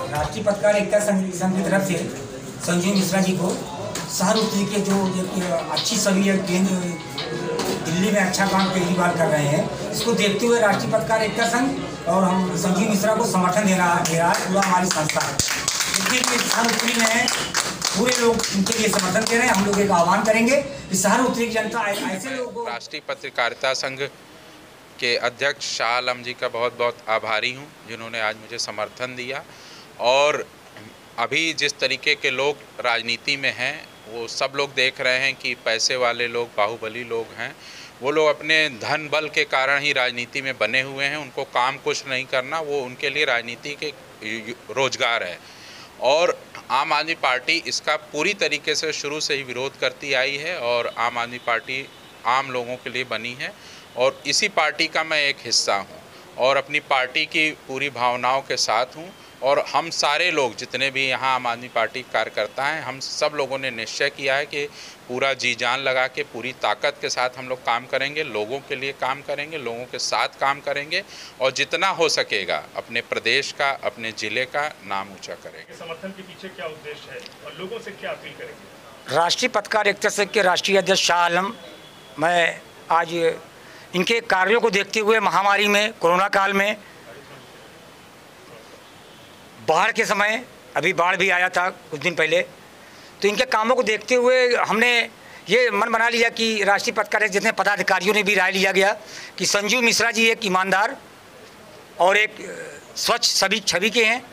राष्ट्रीय पत्रकार एकता संघ की तरफ से संजीव मिश्रा जी को सहानुभूति के जो अच्छी छवि है, केंद्र दिल्ली में अच्छा काम पहली बार कर रहे हैं, इसको देखते हुए राष्ट्रीय पत्रकार एकता संघ और हम संजीव मिश्रा को समर्थन दे रहा है पूरा हमारी संस्था। इनके लिए सहानुभूति में पूरे लोग इनके लिए समर्थन दे रहे हैं। हम लोग एक आह्वान करेंगे कि सहानुभूति की जनता ऐसे लोगों को। राष्ट्रीय पत्रकारिता संघ के अध्यक्ष शाह आलम जी का बहुत बहुत आभारी हूं, जिन्होंने आज मुझे समर्थन दिया। और अभी जिस तरीके के लोग राजनीति में हैं, वो सब लोग देख रहे हैं कि पैसे वाले लोग, बाहुबली लोग हैं, वो लोग अपने धन बल के कारण ही राजनीति में बने हुए हैं। उनको काम कुछ नहीं करना, वो उनके लिए राजनीति के रोजगार है। और आम आदमी पार्टी इसका पूरी तरीके से शुरू से ही विरोध करती आई है और आम आदमी पार्टी आम लोगों के लिए बनी है और इसी पार्टी का मैं एक हिस्सा हूं और अपनी पार्टी की पूरी भावनाओं के साथ हूं। और हम सारे लोग जितने भी यहाँ आम आदमी पार्टी कार्यकर्ता हैं, हम सब लोगों ने निश्चय किया है कि पूरा जी जान लगा के पूरी ताकत के साथ हम लोग काम करेंगे, लोगों के लिए काम करेंगे, लोगों के साथ काम करेंगे और जितना हो सकेगा अपने प्रदेश का, अपने ज़िले का नाम ऊंचा करेंगे। समर्थन के पीछे क्या उद्देश्य है और लोगों से क्या अपील करेंगे? राष्ट्रीय पत्रकार एकता संघ के राष्ट्रीय अध्यक्ष शाह आलम, मैं आज इनके कार्यों को देखते हुए महामारी में, कोरोना काल में, बाढ़ के समय, अभी बाढ़ भी आया था कुछ दिन पहले, तो इनके कामों को देखते हुए हमने ये मन बना लिया कि राष्ट्रीय पत्रकार जितने पदाधिकारियों ने भी राय लिया गया कि संजीव मिश्रा जी एक ईमानदार और एक स्वच्छ सभी छवि के हैं।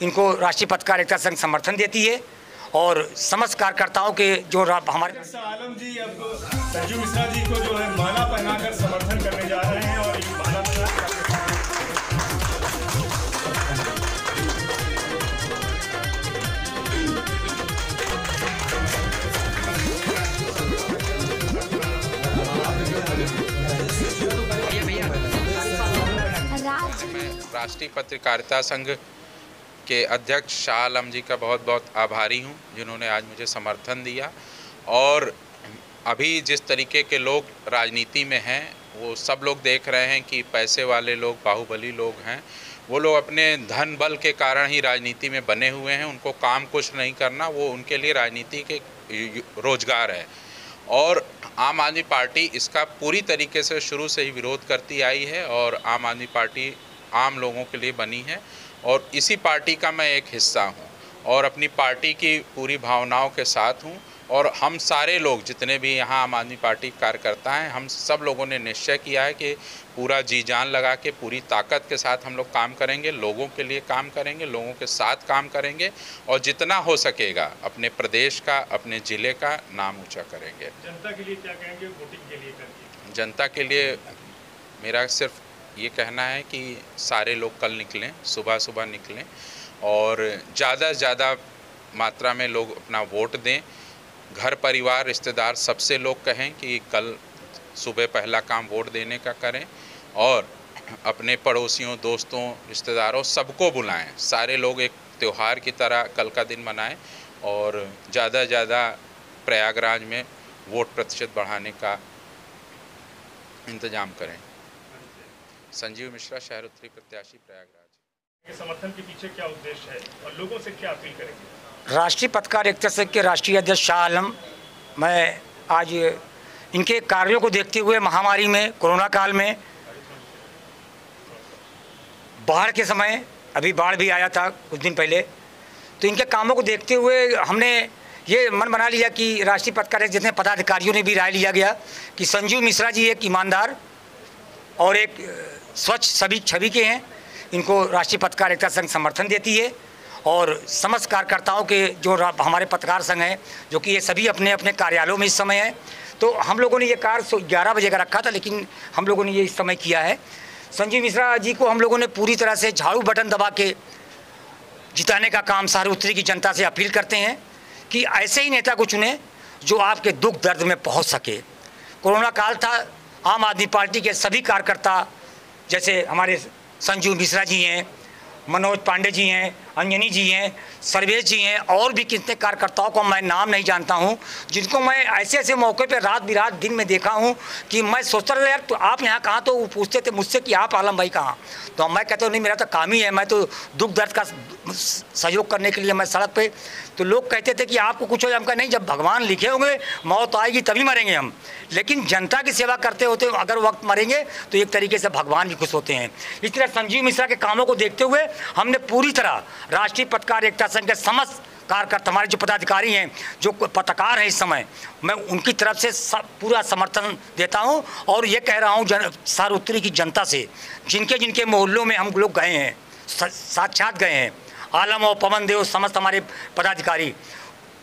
इनको राष्ट्रीय पत्रकार एकता संघ समर्थन देती है और समस्त कार्यकर्ताओं के जो हमारे आलम जी अब संजीव मिश्रा जी को जो है माला पहनाकर समर्थन करने जा रहे हैं और ये माला मैं राष्ट्रीय पत्रकारिता संघ के अध्यक्ष शाह आलम जी का बहुत बहुत आभारी हूं, जिन्होंने आज मुझे समर्थन दिया। और अभी जिस तरीके के लोग राजनीति में हैं, वो सब लोग देख रहे हैं कि पैसे वाले लोग, बाहुबली लोग हैं, वो लोग अपने धन बल के कारण ही राजनीति में बने हुए हैं। उनको काम कुछ नहीं करना, वो उनके लिए राजनीति के रोजगार है। और आम आदमी पार्टी इसका पूरी तरीके से शुरू से ही विरोध करती आई है और आम आदमी पार्टी आम लोगों के लिए बनी है और इसी पार्टी का मैं एक हिस्सा हूं और अपनी पार्टी की पूरी भावनाओं के साथ हूं। और हम सारे लोग जितने भी यहाँ आम आदमी पार्टी कार्यकर्ता हैं, हम सब लोगों ने निश्चय किया है कि पूरा जी जान लगा के पूरी ताकत के साथ हम लोग काम करेंगे, लोगों के लिए काम करेंगे, लोगों के साथ काम करेंगे और जितना हो सकेगा अपने प्रदेश का, अपने ज़िले का नाम ऊंचा करेंगे। जनता के लिए क्या कहेंगे? वोटिंग के लिए करेंगे? जनता के लिए मेरा सिर्फ ये कहना है कि सारे लोग कल निकलें, सुबह सुबह निकलें और ज़्यादा से ज़्यादा मात्रा में लोग अपना वोट दें। घर परिवार, रिश्तेदार सबसे लोग कहें कि कल सुबह पहला काम वोट देने का करें और अपने पड़ोसियों, दोस्तों, रिश्तेदारों सबको बुलाएं। सारे लोग एक त्यौहार की तरह कल का दिन मनाएं और ज़्यादा से ज़्यादा प्रयागराज में वोट प्रतिशत बढ़ाने का इंतज़ाम करें। संजीव मिश्रा, शहर उत्तरी प्रत्याशी, प्रयागराज। समर्थन के पीछे क्या उद्देश्य है और लोगों से क्या अपील करेंगे? राष्ट्रीय पत्रकार एकता संघ के राष्ट्रीय अध्यक्ष शाह आलम, मैं आज इनके कार्यों को देखते हुए महामारी में, कोरोना काल में, बाढ़ के समय, अभी बाढ़ भी आया था कुछ दिन पहले, तो इनके कामों को देखते हुए हमने ये मन बना लिया कि राष्ट्रीय पत्रकार जितने पदाधिकारियों ने भी राय लिया गया कि संजीव मिश्रा जी एक ईमानदार और एक स्वच्छ सभी छवि के हैं। इनको राष्ट्रीय पत्रकार एकता संघ समर्थन देती है और समस्त कार्यकर्ताओं के जो हमारे पत्रकार संघ हैं, जो कि ये सभी अपने अपने कार्यालयों में इस समय हैं, तो हम लोगों ने ये कार्य 11 बजे का रखा था, लेकिन हम लोगों ने ये इस समय किया है। संजीव मिश्रा जी को हम लोगों ने पूरी तरह से झाड़ू बटन दबा के जिताने का काम शहर उत्तरी की जनता से अपील करते हैं कि ऐसे ही नेता को चुने जो आपके दुख दर्द में पहुँच सके। कोरोना काल था, आम आदमी पार्टी के सभी कार्यकर्ता, जैसे हमारे संजीव मिश्रा जी हैं, मनोज पांडे जी हैं, अंजनी जी हैं, सर्वेश जी हैं, और भी कितने कार्यकर्ताओं को मैं नाम नहीं जानता हूं, जिनको मैं ऐसे ऐसे मौके पे रात बिरात दिन में देखा हूं कि मैं सोचता था यार तो आप यहाँ कहाँ, तो वो पूछते थे मुझसे कि आप आलम भाई कहाँ, तो मैं कहता हूँ नहीं मेरा तो काम ही है, मैं तो दुख दर्द का सहयोग करने के लिए मैं सड़क पे, तो लोग कहते थे कि आपको कुछ हो जाए, हम कहा नहीं, जब भगवान लिखे होंगे मौत आएगी तभी मरेंगे हम, लेकिन जनता की सेवा करते होते अगर वक्त मरेंगे तो एक तरीके से भगवान भी खुश होते हैं। इस तरह संजीव मिश्रा के कामों को देखते हुए हमने पूरी तरह राष्ट्रीय पत्रकार एकता संघ के समस्त कार्यकर्ता, हमारे जो पदाधिकारी हैं, जो पत्रकार हैं इस समय, मैं उनकी तरफ से पूरा समर्थन देता हूं और ये कह रहा हूं शहर उत्तरी की जनता से, जिनके जिनके मोहल्लों में हम लोग गए हैं, साक्षात गए हैं, आलम और पवन देव समस्त हमारे पदाधिकारी,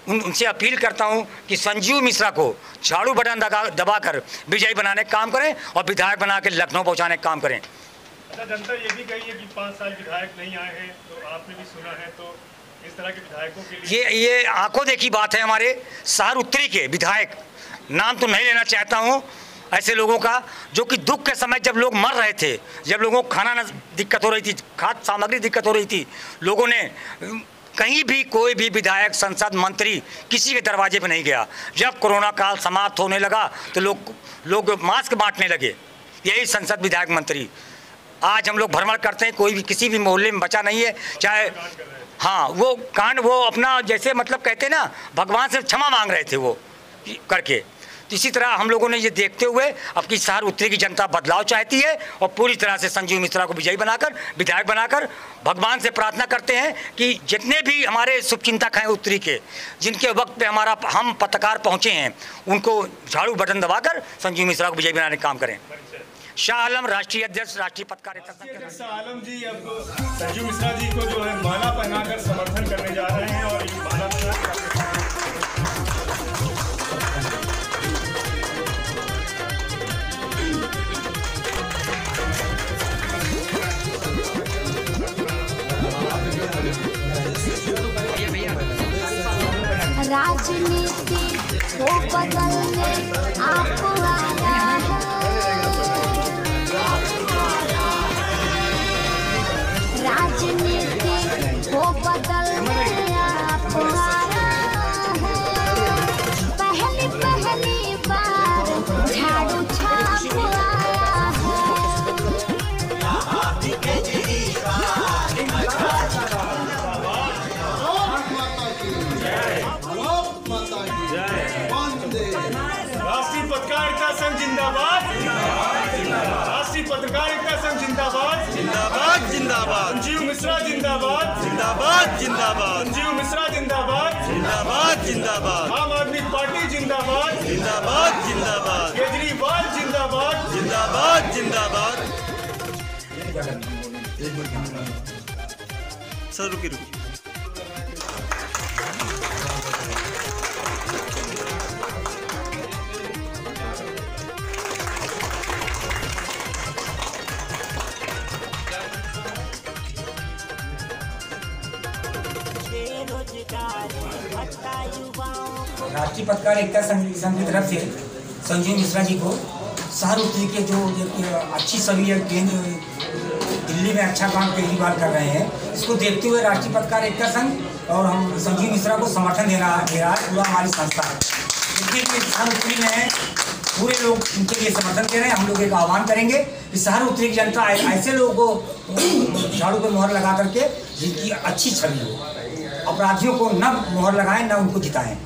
उनसे अपील करता हूं कि संजीव मिश्रा को झाड़ू बटन दबाकर विजयी बनाने का काम करें और विधायक बना के लखनऊ पहुंचाने का काम करें। अच्छा, जनता ये भी कही है कि 5 साल विधायक नहीं आए हैं, तो आपने भी सुना है, तो इस तरह के विधायकों के लिए ये आंखों देखी बात है। हमारे शहर उत्तरी के विधायक, नाम तो नहीं लेना चाहता हूं ऐसे लोगों का, जो कि दुख के समय जब लोग मर रहे थे, जब लोगों को खाना दिक्कत हो रही थी, खाद्य सामग्री दिक्कत हो रही थी, लोगों ने कहीं भी कोई भी विधायक, सांसद, मंत्री किसी के दरवाजे पे नहीं गया। जब कोरोना काल समाप्त होने लगा तो लोग मास्क बांटने लगे, यही संसद, विधायक, मंत्री। आज हम लोग भ्रमण करते हैं, कोई भी किसी भी मोहल्ले में बचा नहीं है, चाहे हाँ वो कांड, वो अपना जैसे मतलब कहते ना भगवान से क्षमा मांग रहे थे वो करके। तो इसी तरह हम लोगों ने ये देखते हुए अब की शहर उत्तरी की जनता बदलाव चाहती है और पूरी तरह से संजीव मिश्रा को विजयी बनाकर, विधायक बनाकर भगवान से प्रार्थना करते हैं कि जितने भी हमारे शुभचिंतक हैं उत्तरी के, जिनके वक्त पे हम पत्रकार पहुँचे हैं, उनको झाड़ू बटन दबाकर संजीव मिश्रा को विजयी बनाने का काम करें। शाह आलम, राष्ट्रीय अध्यक्ष, राष्ट्रीय पत्रकार एकता संघ। शाह आलम जी अब संजीव मिश्रा जी को जो है माला पहनाकर समर्थन करने जा रहे हैं और ये माला राजनीति को बदलने आप आया है, राजनीति को बदलने आप आया है, पहली बार झाड़ू छाप आया राष्ट्रीय पत्रकारिता संघ जिंदाबाद, राष्ट्रीय पत्रकारिता संघ जिंदाबाद, जिंदाबाद जिंदाबाद, संजीव मिश्रा जिंदाबाद, जिंदाबाद जिंदाबाद, संजीव मिश्रा जिंदाबाद, जिंदाबाद जिंदाबाद, आम आदमी पार्टी जिंदाबाद, जिंदाबाद जिंदाबाद, केजरीवाल जिंदाबाद, जिंदाबाद जिंदाबाद। सर रुकिए। राष्ट्रीय पत्रकार एकता संघ की तरफ से संजीव मिश्रा जी को शहर उत्तरी के जो अच्छी छवि है, दिल्ली में अच्छा काम केजरीवाल कर रहे हैं, इसको देखते हुए राष्ट्रीय पत्रकार एकता संघ और हम संजीव मिश्रा को समर्थन दे रहा है पूरा हमारी संस्था। जितने भी शहर उत्तरी में है पूरे लोग उनके लिए समर्थन दे रहे हैं। हम लोग एक आह्वान करेंगे कि शहर उत्तरी की जनता ऐसे लोगों को झाड़ू पर मोहर लगा करके जिनकी अच्छी छवि हो, अपराधियों को न मोहर लगाएं न उनको जिताएं।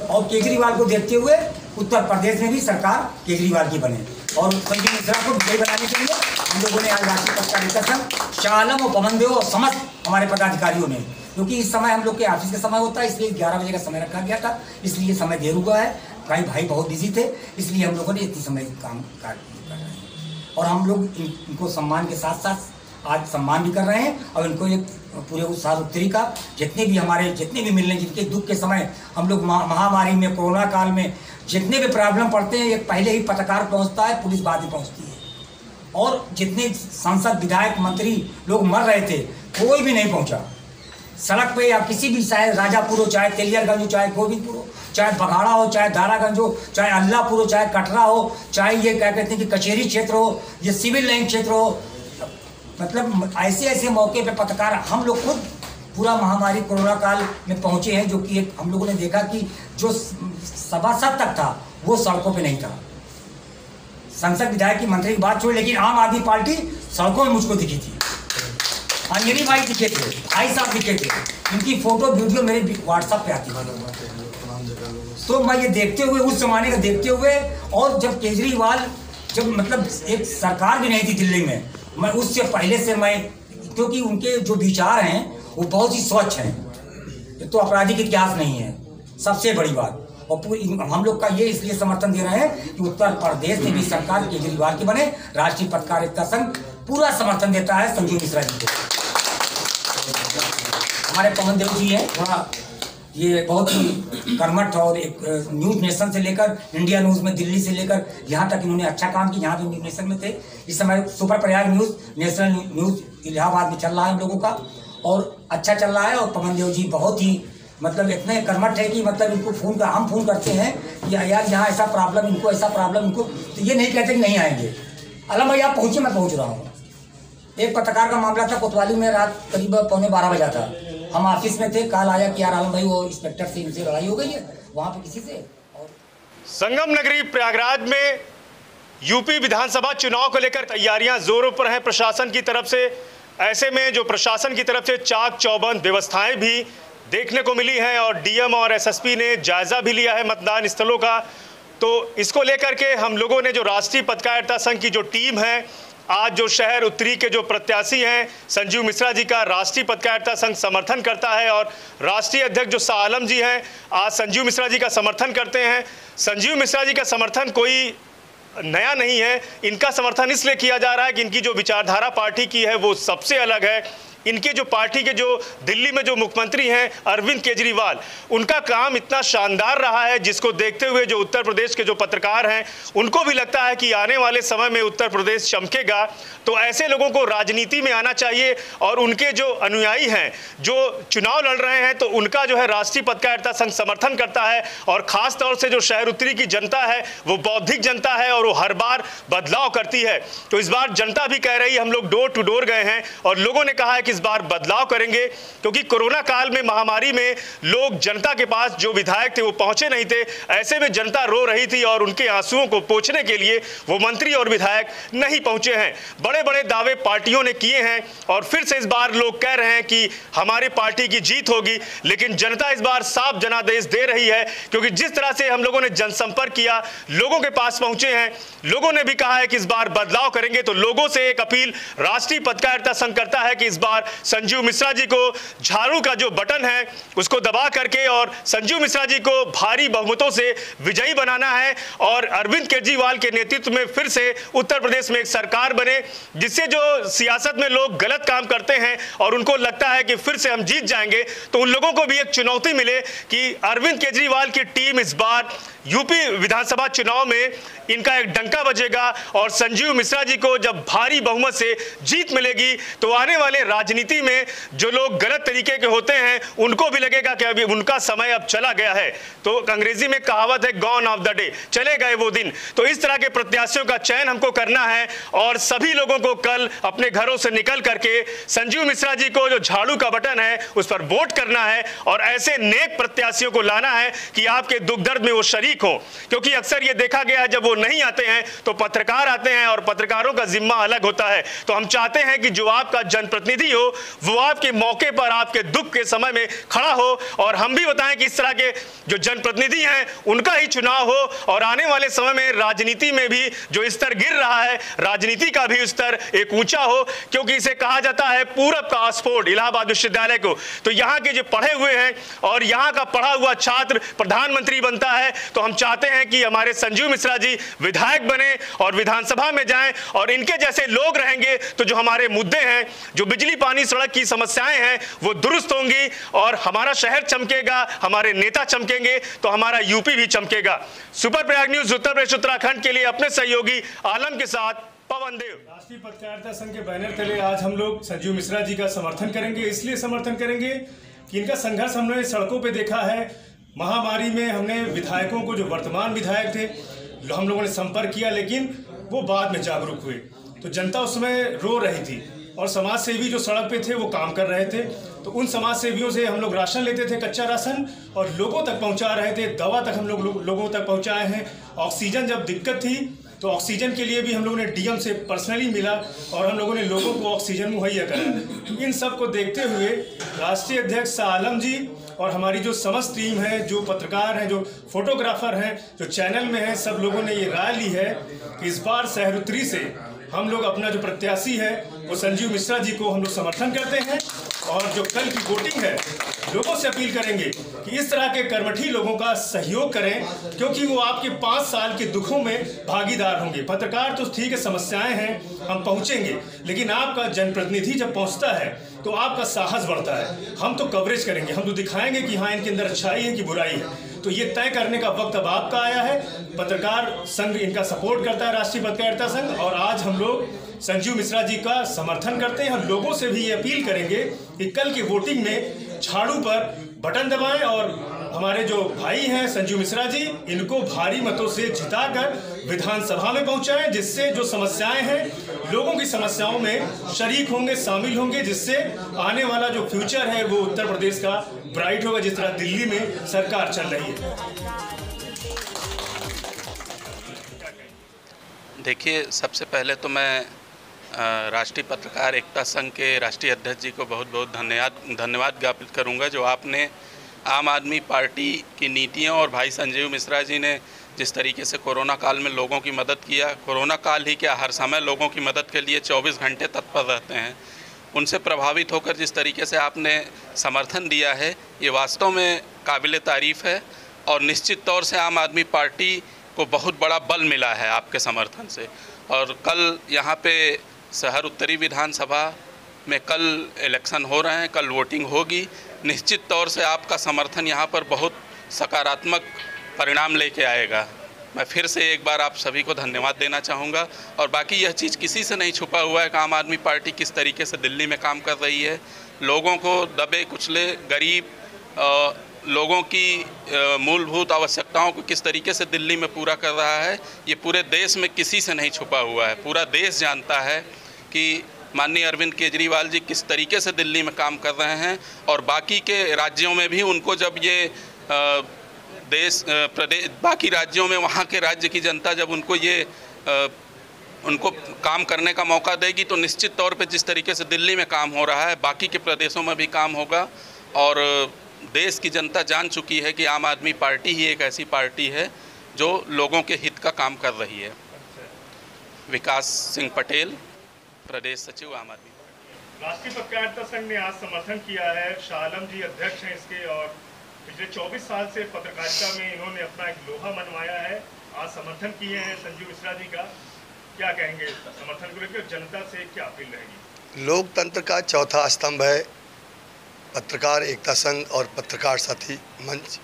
और केजरीवाल को देखते हुए उत्तर प्रदेश में भी सरकार केजरीवाल की बने और संजीव मिश्रा को विजयी बनाने के लिए हम लोगों ने आज राष्ट्रीय पत्रकारिता संघ, शाह आलम और पवन देव और समस्त हमारे पदाधिकारियों ने, क्योंकि इस समय हम लोग के ऑफिस का समय होता है इसलिए 11 बजे का समय रखा गया था, इसलिए समय देर हुआ है। भाई बहुत बिजी थे, इसलिए हम लोगों ने इतनी समय काम कर रहे हैं और हम लोग इनको सम्मान के साथ साथ आज सम्मान भी कर रहे हैं और इनको एक पूरे उत्साह उत्तरी का जितने भी मिलने, जिनके दुख के समय हम लोग महामारी में, कोरोना काल में जितने भी प्रॉब्लम पड़ते हैं, एक पहले ही पत्रकार पहुंचता है, पुलिस बाद में पहुंचती है। और जितने सांसद, विधायक, मंत्री लोग मर रहे थे, कोई भी नहीं पहुंचा सड़क पे, या किसी भी, चाहे राजापुर हो, चाहे तेलियरगंज हो, चाहे गोविंदपुर हो, चाहे बघाड़ा हो, चाहे दारागंज हो, चाहे अल्लाहपुर हो, चाहे कटरा हो, चाहे ये क्या कहते हैं कि कचेरी क्षेत्र हो, ये सिविल लाइन क्षेत्र हो, मतलब ऐसे ऐसे मौके पे पत्रकार हम लोग खुद पूरा महामारी कोरोना काल में पहुंचे हैं, जो कि एक हम लोगों ने देखा कि जो सभासद तक था वो सड़कों पे नहीं था। संसद विधायक की मंत्री की बात छोड़ी, लेकिन आम आदमी पार्टी सड़कों में मुझको दिखी थी। अंजनी भाई दिखे थे, भाई साहब दिखे थे, इनकी फोटो वीडियो मेरे व्हाट्सएप पे आती थी। तो मैं ये देखते हुए, उस जमाने का देखते हुए, और जब केजरीवाल जब मतलब एक सरकार भी नहीं थी दिल्ली में, मैं उससे पहले से मैं, क्योंकि उनके जो विचार हैं वो बहुत ही स्वच्छ हैं, तो आपराधिक इतिहास नहीं है, सबसे बड़ी बात। और पूरी हम लोग का ये इसलिए समर्थन दे रहे हैं कि उत्तर प्रदेश में भी सरकार केजरीवाल की बने। राष्ट्रीय पत्रकारिता संघ पूरा समर्थन देता है संजीव मिश्रा जी को। हमारे पवन देव जी हैं, थोड़ा ये बहुत ही कर्मठ, और एक न्यूज़ नेशन से लेकर इंडिया न्यूज़ में, दिल्ली से लेकर यहाँ तक इन्होंने अच्छा काम किया। यहाँ भी न्यूज़ नेशन में थे, इस समय super Prayag news, national news Allahabad में चल रहा है हम लोगों का, और अच्छा चल रहा है। और पवन देव जी बहुत ही मतलब इतने कर्मठ है कि मतलब इनको हम फ़ोन करते हैं कि यार यहाँ ऐसा प्रॉब्लम, इनको ऐसा प्रॉब्लम, इनको, तो ये नहीं कहते कि नहीं आएंगे। अलम भाई आप पहुँचे, मैं पहुँच रहा हूँ। एक पत्रकार का मामला था कोतवाली में, रात करीब 11:15 बजा था, हम ऑफिस में थे, कॉल आया कि यार आलम भाई वो इंस्पेक्टर से इनसे लड़ाई हो गई है वहाँ पे किसी से। और संगम नगरी प्रयागराज में यूपी विधानसभा चुनाव को लेकर तैयारियां जोरों पर हैं प्रशासन की तरफ से। ऐसे में जो प्रशासन की तरफ से चाक चौबंद व्यवस्थाएं भी देखने को मिली हैं, और डीएम और एसएसपी ने जायजा भी लिया है मतदान स्थलों का। तो इसको लेकर के हम लोगों ने, जो राष्ट्रीय पत्रकारिता संघ की जो टीम है, आज जो शहर उत्तरी के जो प्रत्याशी हैं संजीव मिश्रा जी का राष्ट्रीय पत्रकारिता संघ समर्थन करता है, और राष्ट्रीय अध्यक्ष जो शाह आलम जी हैं आज संजीव मिश्रा जी का समर्थन करते हैं। संजीव मिश्रा जी का समर्थन कोई नया नहीं है, इनका समर्थन इसलिए किया जा रहा है कि इनकी जो विचारधारा पार्टी की है वो सबसे अलग है। इनके जो पार्टी के जो दिल्ली में जो मुख्यमंत्री हैं अरविंद केजरीवाल, उनका काम इतना शानदार रहा है जिसको देखते हुए जो उत्तर प्रदेश के जो पत्रकार हैं उनको भी लगता है कि आने वाले समय में उत्तर प्रदेश चमकेगा। तो ऐसे लोगों को राजनीति में आना चाहिए, और उनके जो अनुयायी हैं जो चुनाव लड़ रहे हैं तो उनका जो है राष्ट्रीय पत्रकारिता संघ समर्थन करता है। और ख़ास तौर से जो शहर उत्तरी की जनता है वो बौद्धिक जनता है, और वो हर बार बदलाव करती है। तो इस बार जनता भी कह रही है, हम लोग डोर टू डोर गए हैं और लोगों ने कहा है कि इस बार बदलाव करेंगे, क्योंकि कोरोना काल में, महामारी में लोग, जनता के पास जो विधायक थे वो पहुंचे नहीं थे। ऐसे में जनता रो रही थी और उनके आंसुओं को पोंछने के लिए वो मंत्री और विधायक नहीं पहुंचे हैं। बड़े बड़े दावे पार्टियों ने किए हैं, और फिर से इस बार लोग कह रहे हैं कि हमारी पार्टी की जीत होगी, लेकिन जनता इस बार साफ जनादेश दे रही है, क्योंकि जिस तरह से हम लोगों ने जनसंपर्क किया, लोगों के पास पहुंचे हैं, लोगों ने भी कहा है कि इस बार बदलाव करेंगे। तो लोगों से एक अपील राष्ट्रीय पत्रकारिता संघ करता है कि इस बार संजीव मिश्रा जी को झाड़ू का जो बटन है उसको दबा करके और संजीव मिश्रा जी को भारी बहुमतों से विजयी बनाना है, और अरविंद केजरीवाल के नेतृत्व में फिर से उत्तर प्रदेश में एक सरकार बने, जिससे जो सियासत में लोग गलत काम करते हैं और उनको लगता है कि फिर से हम जीत जाएंगे, तो उन लोगों को भी एक चुनौती मिले कि अरविंद केजरीवाल की टीम इस बार यूपी विधानसभा चुनाव में इनका एक डंका बजेगा, और संजीव मिश्रा जी को जब भारी बहुमत से जीत मिलेगी तो आने वाले राजनीति में जो लोग गलत तरीके के होते हैं उनको भी लगेगा कि अभी उनका समय अब चला गया है। तो अंग्रेजी में कहावत है, गॉन ऑफ द डे, चले गए वो दिन। तो इस तरह के प्रत्याशियों का चयन हमको करना है, और सभी लोगों को कल अपने घरों से निकल करके संजीव मिश्रा जी को जो झाड़ू का बटन है उस पर वोट करना है, और ऐसे नेक प्रत्याशियों को लाना है कि आपके दुख दर्द में वो शरीक हो। क्योंकि अक्सर ये देखा गया है, जब वो नहीं आते हैं तो पत्रकार आते हैं, और पत्रकारों का जिम्मा अलग होता है। तो हम चाहते हैं कि जो आपका जनप्रतिनिधि हो वो आपके मौके पर, आपके दुख के समय में खड़ा हो, और हम भी बताएं कि इस तरह के जो जनप्रतिनिधि हैं उनका ही चुनाव हो, और आने वाले समय में राजनीति में भी जो स्तर गिर रहा है, राजनीति का भी स्तर एक ऊंचा हो, क्योंकि इसे कहा जाता है पूरब का ऑक्सफोर्ड, इलाहाबाद विश्वविद्यालय को। तो यहाँ के जो पढ़े हुए हैं और यहाँ का पढ़ा हुआ छात्र प्रधानमंत्री बनता है, तो हम चाहते हैं कि हमारे संजीव मिश्रा जी विधायक बने और विधानसभा में जाएं, और इनके जैसे लोग रहेंगे तो जो हमारे मुद्दे हैं, जो बिजली पानी सड़क की समस्याएं हैं वो दुरुस्त होंगी, और हमारा शहर चमकेगा, हमारे नेता चमकेंगे, तो हमारा यूपी भी चमकेगा। सुपर प्रयाग न्यूज उत्तर प्रदेश उत्तराखंड के लिए अपने सहयोगी आलम के साथ पवन देव। राष्ट्रीय पत्रकारिता संघ के बैनर तले आज हम लोग संजीव मिश्रा जी का समर्थन करेंगे। इसलिए समर्थन करेंगे कि इनका संघर्ष हमने सड़कों पे देखा है। महामारी में हमने विधायकों को, जो वर्तमान विधायक थे, हम लोगों ने संपर्क किया, लेकिन वो बाद में जागरूक हुए। तो जनता उस समय रो रही थी, और समाज सेवी जो सड़क पे थे वो काम कर रहे थे। तो उन समाज सेवियों से हम लोग राशन लेते थे, कच्चा राशन, और लोगों तक पहुंचा रहे थे। दवा तक हम लोग लोगों तक पहुंचाए हैं। ऑक्सीजन जब दिक्कत थी तो ऑक्सीजन के लिए भी हम लोगों ने डीएम से पर्सनली मिला और हम लोगों ने लोगों को ऑक्सीजन मुहैया कराया। इन सब को देखते हुए राष्ट्रीय अध्यक्ष शाह आलम जी और हमारी जो समस्त टीम है, जो पत्रकार हैं, जो फोटोग्राफर हैं, जो चैनल में हैं, सब लोगों ने ये राय ली है कि इस बार सहरुत्री से हम लोग अपना जो प्रत्याशी है वो संजीव मिश्रा जी को हम लोग समर्थन करते हैं। और जो कल की वोटिंग है, लोगों से अपील करेंगे कि इस तरह के कर्मठी लोगों का सहयोग करें, क्योंकि वो आपके 5 साल के दुखों में भागीदार होंगे। पत्रकार तो ठीक है, समस्याएं हैं, हम पहुंचेंगे, लेकिन आपका जनप्रतिनिधि जब पहुंचता है तो आपका साहस बढ़ता है। हम तो कवरेज करेंगे, हम तो दिखाएंगे कि हाँ, इनके अंदर अच्छाई है कि बुराई है। तो ये तय करने का वक्त अब आपका आया है। पत्रकार संघ इनका सपोर्ट करता है, राष्ट्रीय पत्रकारिता संघ, और आज हम लोग संजीव मिश्रा जी का समर्थन करते हैं। हम लोगों से भी ये अपील करेंगे कि कल की वोटिंग में झाड़ू पर बटन दबाएं और हमारे जो भाई हैं संजीव मिश्रा जी, इनको भारी मतों से जिताकर विधानसभा में पहुंचाएं, जिससे जो समस्याएं हैं, लोगों की समस्याओं में शरीक होंगे, शामिल होंगे, जिससे आने वाला जो फ्यूचर है वो उत्तर प्रदेश का ब्राइट होगा, जिस तरह दिल्ली में सरकार चल रही है। देखिए, सबसे पहले तो मैं राष्ट्रीय पत्रकार एकता संघ के राष्ट्रीय अध्यक्ष जी को बहुत बहुत धन्यवाद ज्ञापित करूंगा, जो आपने आम आदमी पार्टी की नीतियों और भाई संजीव मिश्रा जी ने जिस तरीके से कोरोना काल में लोगों की मदद किया, कोरोना काल ही क्या, हर समय लोगों की मदद के लिए 24 घंटे तत्पर रहते हैं, उनसे प्रभावित होकर जिस तरीके से आपने समर्थन दिया है, ये वास्तव में काबिल तारीफ़ है। और निश्चित तौर से आम आदमी पार्टी को बहुत बड़ा बल मिला है आपके समर्थन से। और कल यहाँ पे शहर उत्तरी विधानसभा में कल इलेक्शन हो रहे हैं, कल वोटिंग होगी। निश्चित तौर से आपका समर्थन यहाँ पर बहुत सकारात्मक परिणाम लेके आएगा। मैं फिर से एक बार आप सभी को धन्यवाद देना चाहूँगा। और बाकी यह चीज़ किसी से नहीं छुपा हुआ है कि आम आदमी पार्टी किस तरीके से दिल्ली में काम कर रही है, लोगों को दबे कुचले गरीब लोगों की मूलभूत आवश्यकताओं को किस तरीके से दिल्ली में पूरा कर रहा है, ये पूरे देश में किसी से नहीं छुपा हुआ है। पूरा देश जानता है कि माननीय अरविंद केजरीवाल जी किस तरीके से दिल्ली में काम कर रहे हैं। और बाकी के राज्यों में भी उनको जब ये बाकी राज्यों में वहाँ के राज्य की जनता जब उनको ये उनको काम करने का मौका देगी, तो निश्चित तौर पे जिस तरीके से दिल्ली में काम हो रहा है, बाकी के प्रदेशों में भी काम होगा। और देश की जनता जान चुकी है कि आम आदमी पार्टी ही एक ऐसी पार्टी है जो लोगों के हित का काम कर रही है। विकास सिंह पटेल, प्रदेश सचिव, आम आदमी पार्टी। राष्ट्रीय पत्रकारिता संघ ने आज समर्थन किया है, शाह आलम जी अध्यक्ष हैं इसके, और पिछले 24 साल से पत्रकारिता में इन्होंने अपना एक लोहा मनवाया है। आज समर्थन किए हैं संजीव मिश्रा जी का, क्या कहेंगे समर्थन को लेकर, जनता से क्या अपील रहेगी? लोकतंत्र का चौथा स्तंभ है पत्रकार एकता संघ और पत्रकार साथी मंच।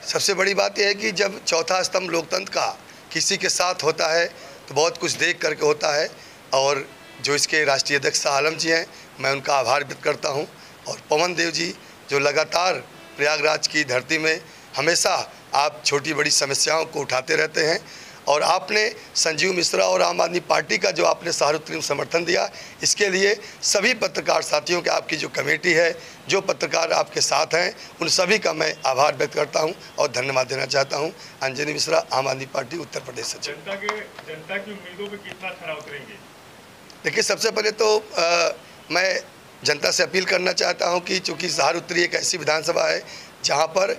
सबसे बड़ी बात यह है कि जब चौथा स्तंभ लोकतंत्र का किसी के साथ होता है तो बहुत कुछ देख करके होता है। और जो इसके राष्ट्रीय अध्यक्ष शाह आलम जी हैं, मैं उनका आभार व्यक्त करता हूं। और पवन देव जी, जो लगातार प्रयागराज की धरती में हमेशा आप छोटी बड़ी समस्याओं को उठाते रहते हैं, और आपने संजीव मिश्रा और आम आदमी पार्टी का जो आपने सहरुत्री समर्थन दिया, इसके लिए सभी पत्रकार साथियों के, आपकी जो कमेटी है, जो पत्रकार आपके साथ हैं, उन सभी का मैं आभार व्यक्त करता हूं और धन्यवाद देना चाहता हूं। अंजनी मिश्रा, आम आदमी पार्टी, उत्तर प्रदेश सचिव। जनता की उम्मीदों पर कितना खरा उतरेंगे? देखिए, सबसे पहले तो मैं जनता से अपील करना चाहता हूं कि चूँकि शहर उत्तरी एक ऐसी विधानसभा है जहां पर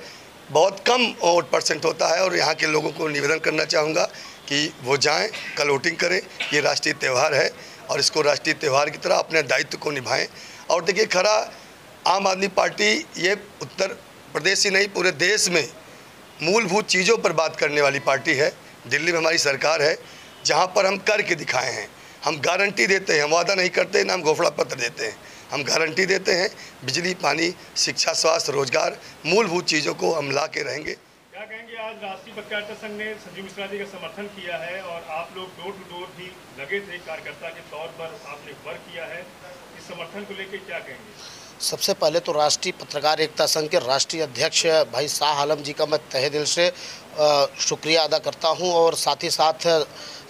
बहुत कम वोट परसेंट होता है, और यहाँ के लोगों को निवेदन करना चाहूँगा कि वो जाएं, कल वोटिंग करें। ये राष्ट्रीय त्यौहार है और इसको राष्ट्रीय त्यौहार की तरह अपने दायित्व को निभाएं। और देखिए, खरा आम आदमी पार्टी ये उत्तर प्रदेश ही नहीं, पूरे देश में मूलभूत चीज़ों पर बात करने वाली पार्टी है। दिल्ली में हमारी सरकार है जहाँ पर हम करके दिखाए हैं, हम गारंटी देते हैं, हम वादा नहीं करते, ना हम घोषणा पत्र देते हैं, हम गारंटी देते हैं। बिजली, पानी, शिक्षा, स्वास्थ्य, रोजगार, मूलभूत चीज़ों को हम ला के रहेंगे। क्या कहेंगे, आज राष्ट्रीय पत्रकारिता संघ ने संजीव मिश्रा जी का समर्थन किया है और आप लोग डोर टू डोर भी लगे थे, कार्यकर्ता के तौर पर आपने वर्क किया है, इस इस समर्थन को लेकर क्या कहेंगे? सबसे पहले तो राष्ट्रीय पत्रकार एकता संघ के राष्ट्रीय अध्यक्ष भाई शाह आलम जी का मैं तहे दिल से शुक्रिया अदा करता हूं, और साथ ही साथ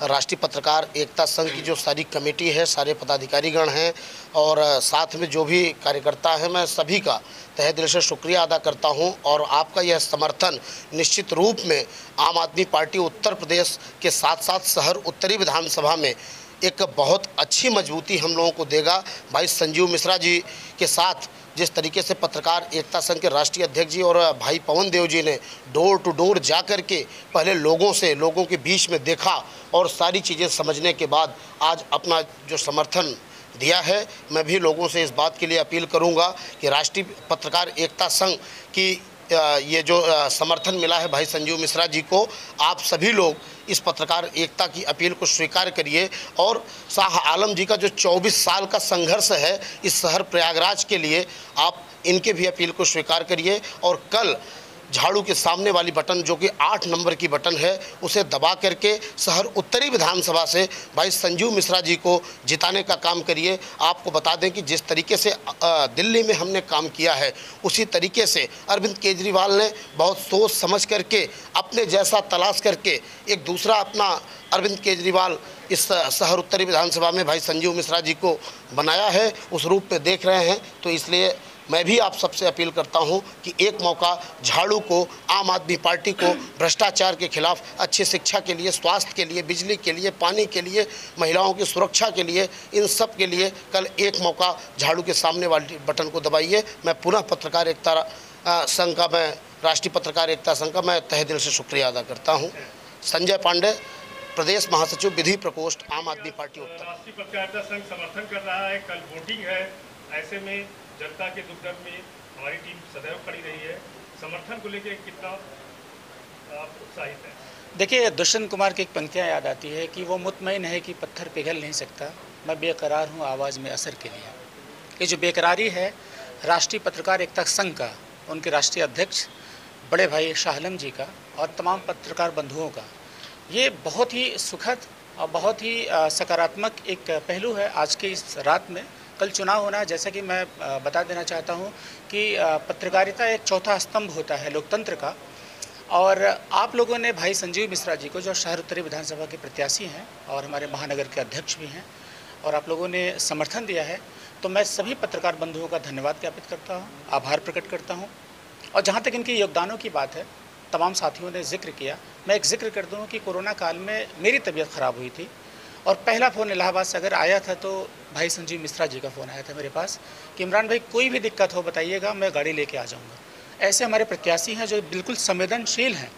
राष्ट्रीय पत्रकार एकता संघ की जो सारी कमेटी है, सारे पदाधिकारीगण हैं और साथ में जो भी कार्यकर्ता हैं, मैं सभी का तहे दिल से शुक्रिया अदा करता हूं। और आपका यह समर्थन निश्चित रूप में आम आदमी पार्टी उत्तर प्रदेश के साथ साथ शहर उत्तरी विधानसभा में एक बहुत अच्छी मजबूती हम लोगों को देगा। भाई संजीव मिश्रा जी के साथ जिस तरीके से पत्रकार एकता संघ के राष्ट्रीय अध्यक्ष जी और भाई पवन देव जी ने डोर टू डोर जा कर के पहले लोगों के बीच में देखा और सारी चीज़ें समझने के बाद आज अपना जो समर्थन दिया है, मैं भी लोगों से इस बात के लिए अपील करूंगा कि राष्ट्रीय पत्रकार एकता संघ की ये जो समर्थन मिला है भाई संजीव मिश्रा जी को, आप सभी लोग इस पत्रकार एकता की अपील को स्वीकार करिए और शाह आलम जी का जो 24 साल का संघर्ष है इस शहर प्रयागराज के लिए, आप इनके भी अपील को स्वीकार करिए और कल झाड़ू के सामने वाली बटन जो कि 8 नंबर की बटन है उसे दबा करके शहर उत्तरी विधानसभा से भाई संजीव मिश्रा जी को जिताने का काम करिए। आपको बता दें कि जिस तरीके से दिल्ली में हमने काम किया है उसी तरीके से अरविंद केजरीवाल ने बहुत सोच समझ करके अपने जैसा तलाश करके एक दूसरा अपना अरविंद केजरीवाल इस शहर उत्तरी विधानसभा में भाई संजीव मिश्रा जी को बनाया है, उस रूप में देख रहे हैं। तो इसलिए मैं भी आप सबसे अपील करता हूं कि एक मौका झाड़ू को, आम आदमी पार्टी को भ्रष्टाचार के खिलाफ, अच्छी शिक्षा के लिए, स्वास्थ्य के लिए, बिजली के लिए, पानी के लिए, महिलाओं की सुरक्षा के लिए, इन सब के लिए कल एक मौका झाड़ू के सामने वाली बटन को दबाइए। मैं पुनः पत्रकार एकता संघ का, मैं राष्ट्रीय पत्रकार एकता संघ का मैं तहे दिल से शुक्रिया अदा करता हूँ। संजय पांडे, प्रदेश महासचिव विधि प्रकोष्ठ, आम आदमी पार्टी उत्तर। राष्ट्रीय पत्रकारिता संघ समर्थन कर रहा है, कल वोटिंग है, ऐसे में जनता के दुख दर्द में हमारी टीम सदैव खड़ी रही है। समर्थन को लेकर कितना आप उत्साहित हैं? देखिए, दुष्यंत कुमार की एक पंक्तियाँ याद आती है कि वो मुतमईन है कि पत्थर पिघल नहीं सकता, मैं बेकरार हूँ आवाज़ में असर के लिए। ये जो बेकरारी है राष्ट्रीय पत्रकार एकता संघ का, उनके राष्ट्रीय अध्यक्ष बड़े भाई शाह आलम जी का और तमाम पत्रकार बंधुओं का, ये बहुत ही सुखद और बहुत ही सकारात्मक एक पहलू है आज की इस रात में। कल चुनाव होना है, जैसा कि मैं बता देना चाहता हूं कि पत्रकारिता एक चौथा स्तंभ होता है लोकतंत्र का, और आप लोगों ने भाई संजीव मिश्रा जी को, जो शहर उत्तरी विधानसभा के प्रत्याशी हैं और हमारे महानगर के अध्यक्ष भी हैं, और आप लोगों ने समर्थन दिया है, तो मैं सभी पत्रकार बंधुओं का धन्यवाद ज्ञापित करता हूँ, आभार प्रकट करता हूँ। और जहाँ तक इनके योगदानों की बात है, तमाम साथियों ने जिक्र किया, मैं एक जिक्र कर दूँ कि कोरोना काल में मेरी तबीयत ख़राब हुई थी और पहला फ़ोन इलाहाबाद से अगर आया था तो भाई संजीव मिश्रा जी का फ़ोन आया था मेरे पास कि इमरान भाई कोई भी दिक्कत हो बताइएगा, मैं गाड़ी लेके आ जाऊंगा। ऐसे हमारे प्रत्याशी हैं जो बिल्कुल संवेदनशील हैं।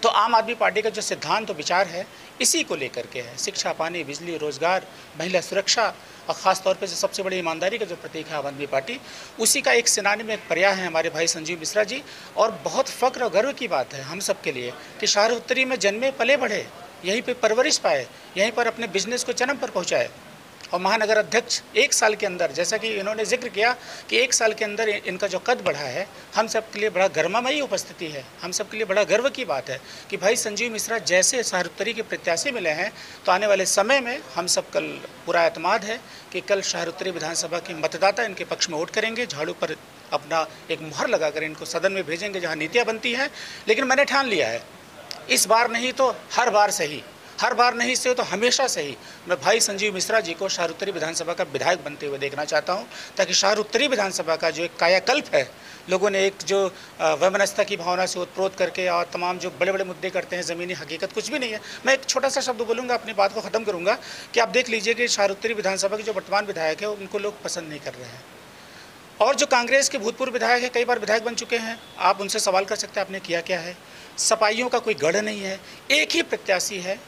तो आम आदमी पार्टी का जो सिद्धांत और विचार है इसी को लेकर के है, शिक्षा, पानी, बिजली, रोज़गार, महिला सुरक्षा और ख़ास तौर पे जो सबसे बड़ी ईमानदारी का जो प्रतीक है आम आदमी पार्टी, उसी का एक सेनानी में एक पर्याय है हमारे भाई संजीव मिश्रा जी। और बहुत फ़ख्र और गर्व की बात है हम सब के लिए कि शहर उत्तरी में जन्मे पले बढ़े, यहीं पे परवरिश पाए, यहीं पर अपने बिजनेस को चरम पर पहुंचाए। और महानगर अध्यक्ष 1 साल के अंदर, जैसा कि इन्होंने जिक्र किया कि 1 साल के अंदर इनका जो कद बढ़ा है, हम सब के लिए बड़ा गर्मामयी उपस्थिति है, हम सब के लिए बड़ा गर्व की बात है कि भाई संजीव मिश्रा जैसे शहर उत्तरी के प्रत्याशी मिले हैं। तो आने वाले समय में हम सब कल पूरा एतमाद है कि कल शहर उत्तरी विधानसभा के मतदाता इनके पक्ष में वोट करेंगे, झाड़ू पर अपना एक मुहर लगाकर इनको सदन में भेजेंगे जहाँ नीतियाँ बनती हैं। लेकिन मैंने ठान लिया है, इस बार नहीं तो हर बार सही, हर बार नहीं से तो हमेशा सही, मैं भाई संजीव मिश्रा जी को शहर उत्तरी विधानसभा का विधायक बनते हुए देखना चाहता हूं, ताकि शहर उत्तरी विधानसभा का जो एक कायाकल्प है, लोगों ने एक जो वैमनस्यता की भावना से उत्प्रोत करके और तमाम जो बड़े बड़े मुद्दे करते हैं, ज़मीनी हकीकत कुछ भी नहीं है। मैं एक छोटा सा शब्द बोलूँगा, अपनी बात को ख़त्म करूँगा कि आप देख लीजिए कि शहर उत्तरी विधानसभा के जो वर्तमान विधायक है उनको लोग पसंद नहीं कर रहे हैं, और जो कांग्रेस के भूतपूर्व विधायक है, कई बार विधायक बन चुके हैं, आप उनसे सवाल कर सकते हैं आपने किया क्या है। सपाइयों का कोई गढ़ नहीं है, एक ही प्रत्याशी है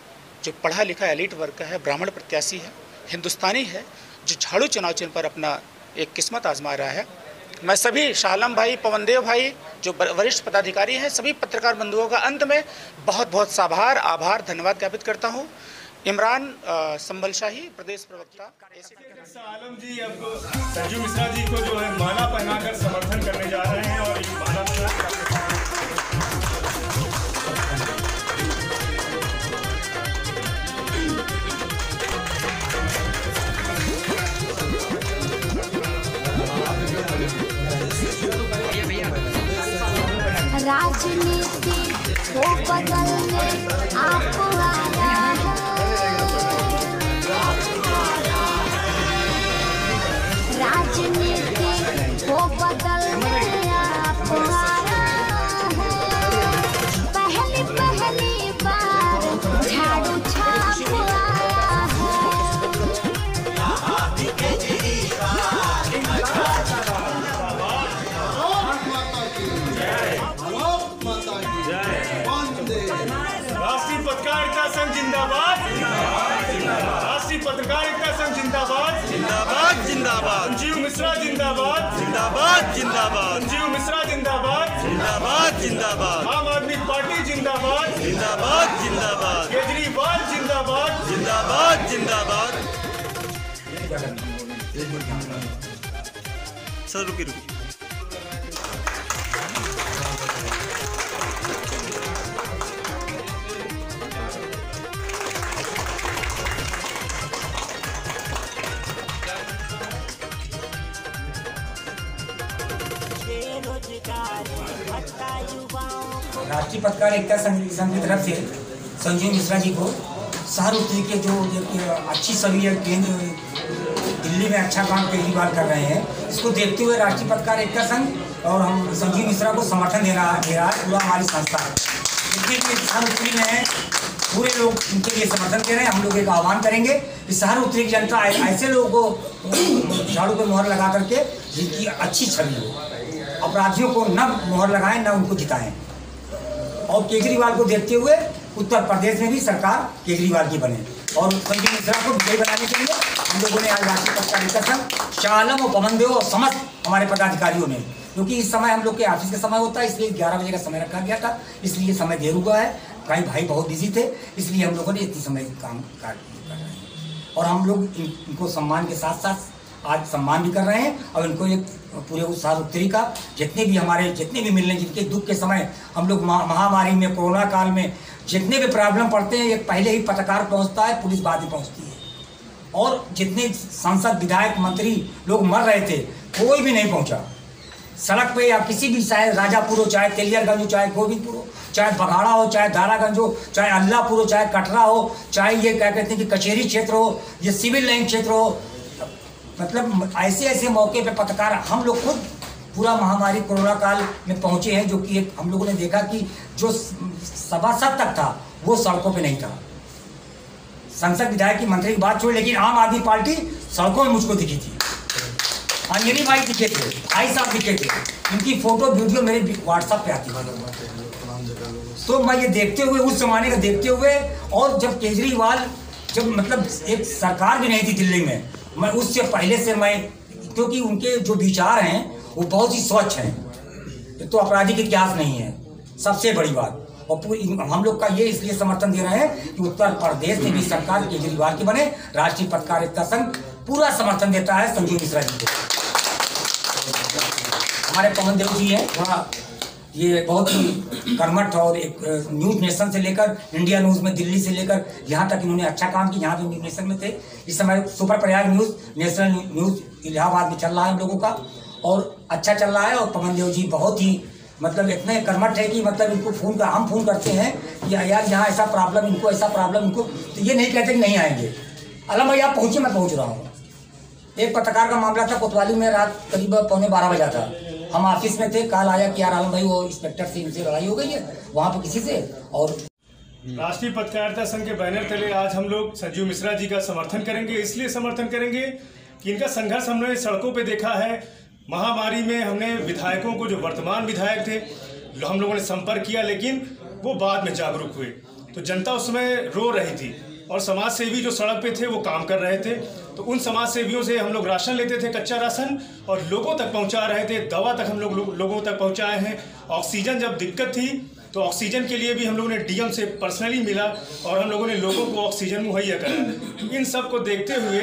जो पढ़ा लिखा एलिट वर्ग का है, ब्राह्मण प्रत्याशी है, हिंदुस्तानी है, जो झाड़ू चुनाव चिन्ह पर अपना एक किस्मत आजमा रहा है। मैं सभी शाह आलम भाई, पवन देव भाई जो वरिष्ठ पदाधिकारी हैं, सभी पत्रकार बंधुओं का अंत में बहुत बहुत साभार, आभार, धन्यवाद ज्ञापित करता हूँ। इमरान संभल शाही, प्रदेश प्रवक्ता। शाह आलम जी अब संजीव मिश्रा जी को जो है माला पहनाकर समर्थन करने जा रहे हैं, और ये माला राजनीति को बदलने आप आया है। राजनीति को बदलने आप आया है। पहली पहली बार झाड़ू छाप आया है। राष्ट्रीय पत्रकारिता संघ जिंदाबाद। राष्ट्रीय पत्रकारिता संघ जिंदाबाद। जिंदाबाद जिंदाबाद। संजीव मिश्रा जिंदाबाद। जिंदाबाद जिंदाबाद। संजीव मिश्रा जिंदाबाद। जिंदाबाद जिंदाबाद। आम आदमी पार्टी जिंदाबाद। जिंदाबाद जिंदाबाद। केजरीवाल जिंदाबाद। जिंदाबाद जिंदाबाद। सर रुकिए। राष्ट्रीय पत्रकार एकता संघ की तरफ से संजीव मिश्रा जी को सहानुभूति के जो अच्छी छवि है, केंद्र दिल्ली में अच्छा काम केजरीवाल कर रहे हैं, इसको देखते हुए राष्ट्रीय पत्रकार एकता संघ और हम संजीव मिश्रा को समर्थन दे रहा है पूरा हमारी संस्था। इसके सहानुभूति में पूरे लोग इनके लिए समर्थन दे रहे हैं। हम लोग एक आह्वान करेंगे कि सहानुभूति की जनता ऐसे लोगों को झाड़ू पर मोहर लगा करके जिनकी अच्छी छवि हो, अपराधियों को न मोहर लगाएं न उनको जिताएं। और केजरीवाल को देखते हुए उत्तर प्रदेश में भी सरकार केजरीवाल की बने और संजीव मिश्रा को विजयी बनाने के लिए हम लोगों ने आज राष्ट्रीय पत्रकारिता संघ शाह आलम और पवन देव और समस्त हमारे पदाधिकारियों ने, क्योंकि इस समय हम लोग के ऑफिस का समय होता है इसलिए 11 बजे का समय रखा गया था, इसलिए समय देर हुआ है। कई भाई बहुत बिजी थे इसलिए हम लोगों ने इतनी समय काम कर रहे हैं और हम लोग इनको सम्मान के साथ साथ आज सम्मान भी कर रहे हैं और इनको एक पूरे उत्साह उत्तरी का जितने भी मिलने जिनके दुख के समय हम लोग महामारी में कोरोना काल में जितने भी प्रॉब्लम पड़ते हैं एक पहले ही पत्रकार पहुंचता है, पुलिस बाद में पहुंचती है। और जितने सांसद विधायक मंत्री लोग मर रहे थे कोई भी नहीं पहुंचा सड़क पे या किसी भी, चाहे राजापुर हो, चाहे तेलियरगंज हो, चाहे गोविंदपुर हो, चाहे बघाड़ा हो, चाहे दारागंज हो, चाहे अल्लाहपुर हो, चाहे कटरा हो, चाहे ये क्या कहते हैं कि कचहरी क्षेत्र हो, ये सिविल लाइन क्षेत्र हो, मतलब ऐसे मौके पे पत्रकार हम लोग खुद पूरा महामारी कोरोना काल में पहुंचे हैं, जो कि एक हम लोगों ने देखा कि जो सभासद तक था वो सड़कों पे नहीं था। संसद विधायक की मंत्री की बात छोड़ी, लेकिन आम आदमी पार्टी सड़कों में मुझको दिखी थी। अंजनी भाई दिखे थे, भाई साहब दिखे थे, इनकी फोटो वीडियो मेरे व्हाट्सएप पे आती थी। तो मैं ये देखते हुए उस जमाने का देखते हुए और जब केजरीवाल मतलब एक सरकार भी नहीं थी दिल्ली में, मैं उससे पहले से क्योंकि उनके जो विचार हैं वो बहुत ही स्वच्छ हैं, तो आपराधिक इतिहास नहीं है सबसे बड़ी बात। और पूरी हम लोग का ये इसलिए समर्थन दे रहे हैं कि उत्तर प्रदेश में भी सरकार केजरीवाल की बने। राष्ट्रीय पत्रकारिता संघ पूरा समर्थन देता है संजीव मिश्रा जी को। हमारे पवन देव जी हैं, थोड़ा ये बहुत ही कर्मठ और एक न्यूज़ नेशन से लेकर इंडिया न्यूज़ में दिल्ली से लेकर यहाँ तक इन्होंने अच्छा काम किया। यहाँ भी न्यूज़ नेशन में थे, इस समय super Prayag news national news Allahabad में चल रहा है हम लोगों का और अच्छा चल रहा है। और पवन देव जी बहुत ही मतलब इतने कर्मठ है कि मतलब इनको हम फ़ोन करते हैं कि यार यहाँ ऐसा प्रॉब्लम, इनको ऐसा प्रॉब्लम, इनको तो ये नहीं कहते कि नहीं आएंगे। आलम भाई आप पहुँचे, मैं पहुँच रहा हूँ। एक पत्रकार का मामला था कोतवाली में, रात करीब 11:15 बजा था, हम ऑफिस में थे, कॉल आया कि यार आलम भाई वो इंस्पेक्टर से इनसे लड़ाई हो गई है वहाँ पर किसी से। और राष्ट्रीय पत्रकारिता संघ के बैनर तले आज हम लोग संजीव मिश्रा जी का समर्थन करेंगे। इसलिए समर्थन करेंगे कि इनका संघर्ष हमने सड़कों पे देखा है। महामारी में हमने विधायकों को, जो वर्तमान विधायक थे, हम लोगों ने संपर्क किया, लेकिन वो बाद में जागरूक हुए। तो जनता उस समय रो रही थी और समाज सेवी जो सड़क पे थे वो काम कर रहे थे। तो उन समाज सेवियों से हम लोग राशन लेते थे, कच्चा राशन, और लोगों तक पहुंचा रहे थे। दवा तक हम लोग लोगों तक पहुंचाए हैं। ऑक्सीजन जब दिक्कत थी तो ऑक्सीजन के लिए भी हम लोगों ने डीएम से पर्सनली मिला और हम लोगों ने लोगों को ऑक्सीजन मुहैया कराया। इन सब को देखते हुए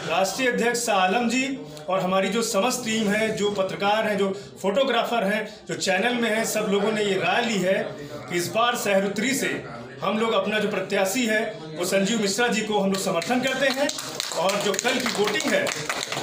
राष्ट्रीय अध्यक्ष शाह आलम जी और हमारी जो समस्त टीम है, जो पत्रकार हैं, जो फोटोग्राफर हैं, जो चैनल में हैं, सब लोगों ने ये राय ली है कि इस बार सहरुत्री से हम लोग अपना जो प्रत्याशी है वो संजीव मिश्रा जी को हम लोग समर्थन करते हैं। और जो कल की वोटिंग है,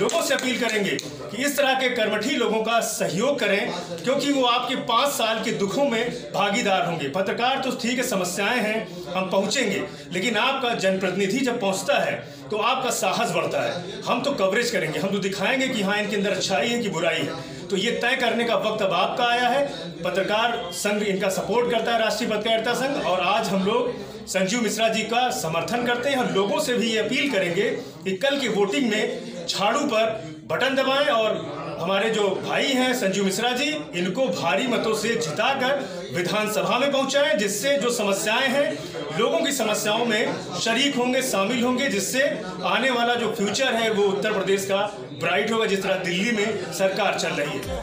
लोगों से अपील करेंगे कि इस तरह के कर्मठी लोगों का सहयोग करें, क्योंकि वो आपके 5 साल के दुखों में भागीदार होंगे। पत्रकार तो ठीक है, समस्याएं हैं, हम पहुंचेंगे, लेकिन आपका जनप्रतिनिधि जब पहुंचता है तो आपका साहस बढ़ता है। हम तो कवरेज करेंगे, हम तो दिखाएंगे कि हाँ, इनके अंदर अच्छाई है कि बुराई है। तो ये तय करने का वक्त अब आपका आया है। पत्रकार संघ इनका सपोर्ट करता है, राष्ट्रीय पत्रकारिता संघ, और आज हम लोग संजीव मिश्रा जी का समर्थन करते हैं। हम लोगों से भी ये अपील करेंगे कि कल की वोटिंग में झाड़ू पर बटन दबाएं और हमारे जो भाई हैं संजीव मिश्रा जी, इनको भारी मतों से जिताकर विधानसभा में पहुंचाएं, जिससे जो समस्याएं हैं, लोगों की समस्याओं में शरीक होंगे, शामिल होंगे, जिससे आने वाला जो फ्यूचर है वो उत्तर प्रदेश का ब्राइट होगा, जिस तरह दिल्ली में सरकार चल रही है।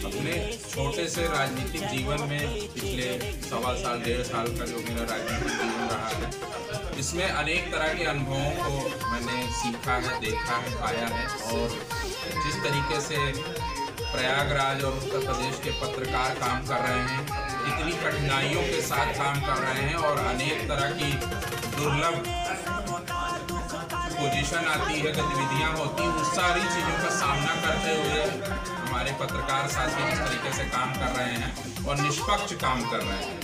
अपने छोटे से राजनीतिक जीवन में पिछले 1.25 साल 1.5 साल का जो मेरा राजनीतिक जीवन रहा है, इसमें अनेक तरह के अनुभवों को मैंने सीखा है, देखा है, पाया है। और जिस तरीके से प्रयागराज और उत्तर प्रदेश के पत्रकार काम कर रहे हैं, इतनी कठिनाइयों के साथ काम कर रहे हैं और अनेक तरह की दुर्लभ पोजीशन आती है, गतिविधियां होती हैं, उस सारी चीज़ों का सामना करते हुए हमारे पत्रकार साथी जिस तरीके से काम कर रहे हैं और निष्पक्ष काम कर रहे हैं,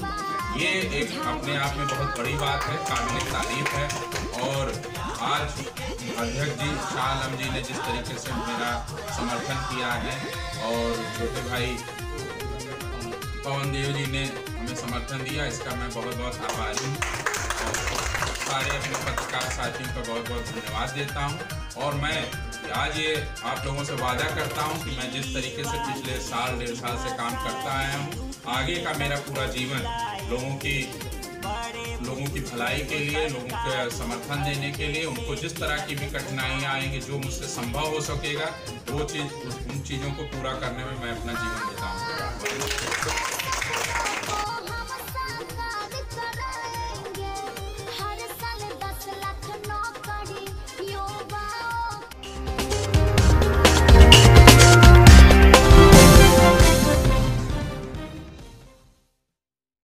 ये एक अपने आप में बहुत बड़ी बात है, काबिल तारीफ है। और आज अध्यक्ष जी शाह आलम जी ने जिस तरीके से मेरा समर्थन किया है और छोटे भाई पवन देव जी ने हमें समर्थन दिया, इसका मैं बहुत बहुत आभारी हूँ। सारे अपने पत्रकार साथियों का बहुत बहुत धन्यवाद देता हूं। और मैं आज ये आप लोगों से वादा करता हूं कि मैं जिस तरीके से पिछले 1.5 साल से काम करता आया हूं, आगे का मेरा पूरा जीवन लोगों की भलाई के लिए, लोगों को समर्थन देने के लिए, उनको जिस तरह की भी कठिनाइयाँ आएंगी, जो मुझसे संभव हो सकेगा, वो चीज़, उन चीज़ों को पूरा करने में मैं अपना जीवन बिताऊंगा।